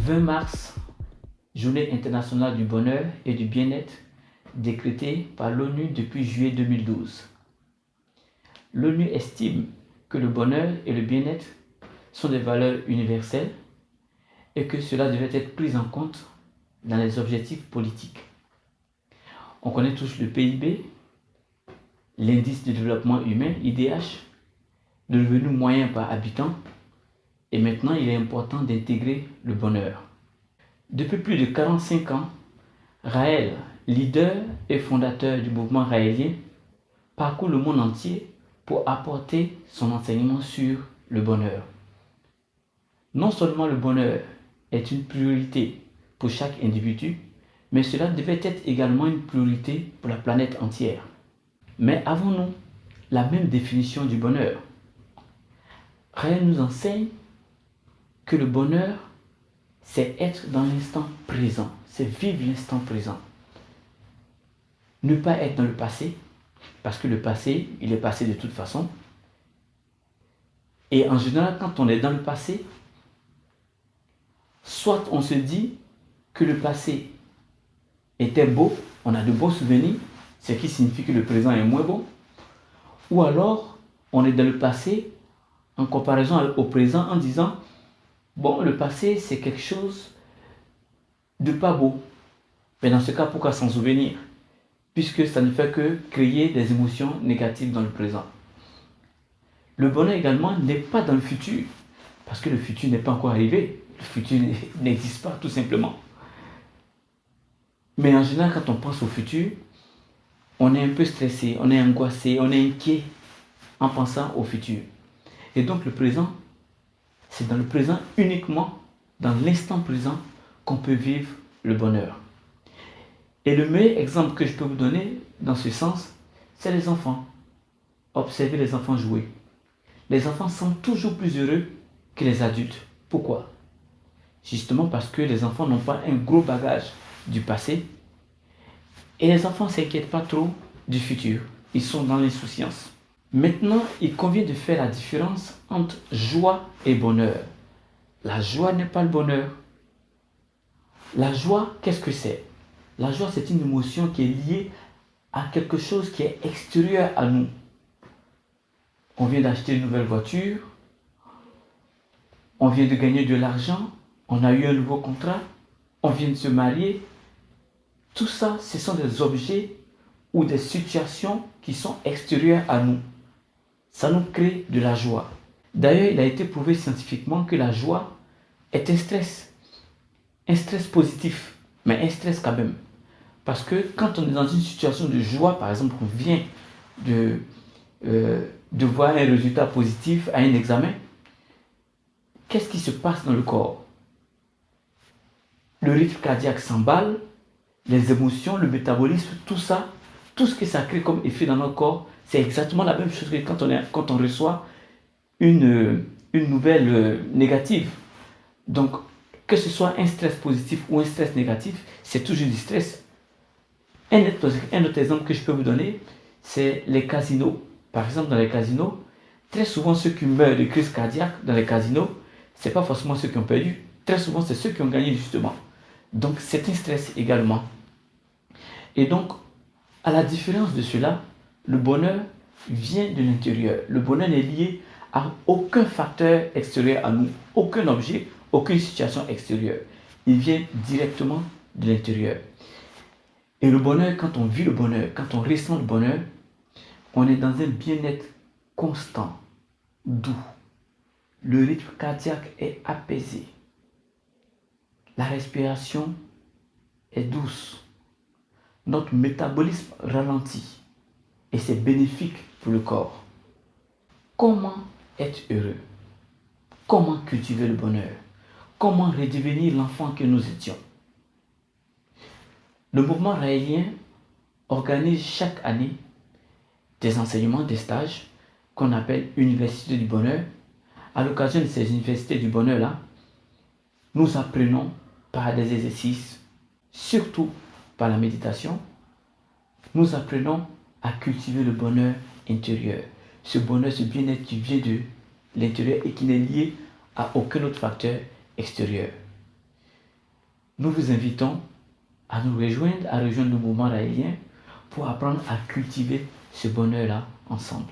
20 mars, Journée internationale du bonheur et du bien-être, décrétée par l'ONU depuis juillet 2012. L'ONU estime que le bonheur et le bien-être sont des valeurs universelles et que cela devait être pris en compte dans les objectifs politiques. On connaît tous le PIB, l'indice de développement humain, IDH, le revenu moyen par habitant, et maintenant il est important d'intégrer le bonheur. Depuis plus de 45 ans, Raël, leader et fondateur du mouvement raélien, parcourt le monde entier pour apporter son enseignement sur le bonheur. Non seulement le bonheur est une priorité pour chaque individu, mais cela devait être également une priorité pour la planète entière. Mais avons-nous la même définition du bonheur? Raël nous enseigne que le bonheur, c'est être dans l'instant présent, c'est vivre l'instant présent. Ne pas être dans le passé, parce que le passé, il est passé de toute façon. Et en général, quand on est dans le passé, soit on se dit que le passé était beau, on a de beaux souvenirs, ce qui signifie que le présent est moins beau, ou alors on est dans le passé en comparaison au présent en disant bon, le passé c'est quelque chose de pas beau, mais dans ce cas pourquoi s'en souvenir, puisque ça ne fait que créer des émotions négatives dans le présent. Le bonheur également n'est pas dans le futur, parce que le futur n'est pas encore arrivé, le futur n'existe pas tout simplement. Mais en général, quand on pense au futur, on est un peu stressé, on est angoissé, on est inquiet en pensant au futur. Et donc le présent, c'est dans le présent uniquement, dans l'instant présent, qu'on peut vivre le bonheur. Et le meilleur exemple que je peux vous donner dans ce sens, c'est les enfants. Observez les enfants jouer. Les enfants sont toujours plus heureux que les adultes. Pourquoi? Justement parce que les enfants n'ont pas un gros bagage du passé et les enfants ne s'inquiètent pas trop du futur. Ils sont dans l'insouciance. Maintenant, il convient de faire la différence entre joie et bonheur. La joie n'est pas le bonheur. La joie, qu'est-ce que c'est? La joie, c'est une émotion qui est liée à quelque chose qui est extérieur à nous. On vient d'acheter une nouvelle voiture, on vient de gagner de l'argent, on a eu un nouveau contrat, on vient de se marier. Tout ça, ce sont des objets ou des situations qui sont extérieures à nous. Ça nous crée de la joie. D'ailleurs, il a été prouvé scientifiquement que la joie est un stress positif, mais un stress quand même. Parce que quand on est dans une situation de joie, par exemple, on vient de voir un résultat positif à un examen, qu'est-ce qui se passe dans le corps? Le rythme cardiaque s'emballe, les émotions, le métabolisme, tout ça, tout ce que ça crée comme effet dans notre corps, c'est exactement la même chose que quand on reçoit une nouvelle négative. Donc, que ce soit un stress positif ou un stress négatif, c'est toujours du stress. Un autre exemple que je peux vous donner, c'est les casinos. Par exemple, dans les casinos, très souvent ceux qui meurent de crise cardiaque dans les casinos, ce n'est pas forcément ceux qui ont perdu. Très souvent, c'est ceux qui ont gagné justement. Donc, c'est un stress également. Et donc, à la différence de cela, le bonheur vient de l'intérieur. Le bonheur n'est lié à aucun facteur extérieur à nous, aucun objet, aucune situation extérieure. Il vient directement de l'intérieur. Et le bonheur, quand on vit le bonheur, quand on ressent le bonheur, on est dans un bien-être constant, doux. Le rythme cardiaque est apaisé. La respiration est douce. Notre métabolisme ralentit. Et c'est bénéfique pour le corps. Comment être heureux? Comment cultiver le bonheur? Comment redevenir l'enfant que nous étions? Le mouvement raélien organise chaque année des enseignements, des stages qu'on appelle Université du bonheur. À l'occasion de ces universités du bonheur-là, nous apprenons par des exercices, surtout par la méditation, nous apprenons à cultiver le bonheur intérieur. Ce bonheur, ce bien-être qui vient de l'intérieur et qui n'est lié à aucun autre facteur extérieur. nous vous invitons à nous rejoindre, à rejoindre le mouvement raélien pour apprendre à cultiver ce bonheur-là ensemble.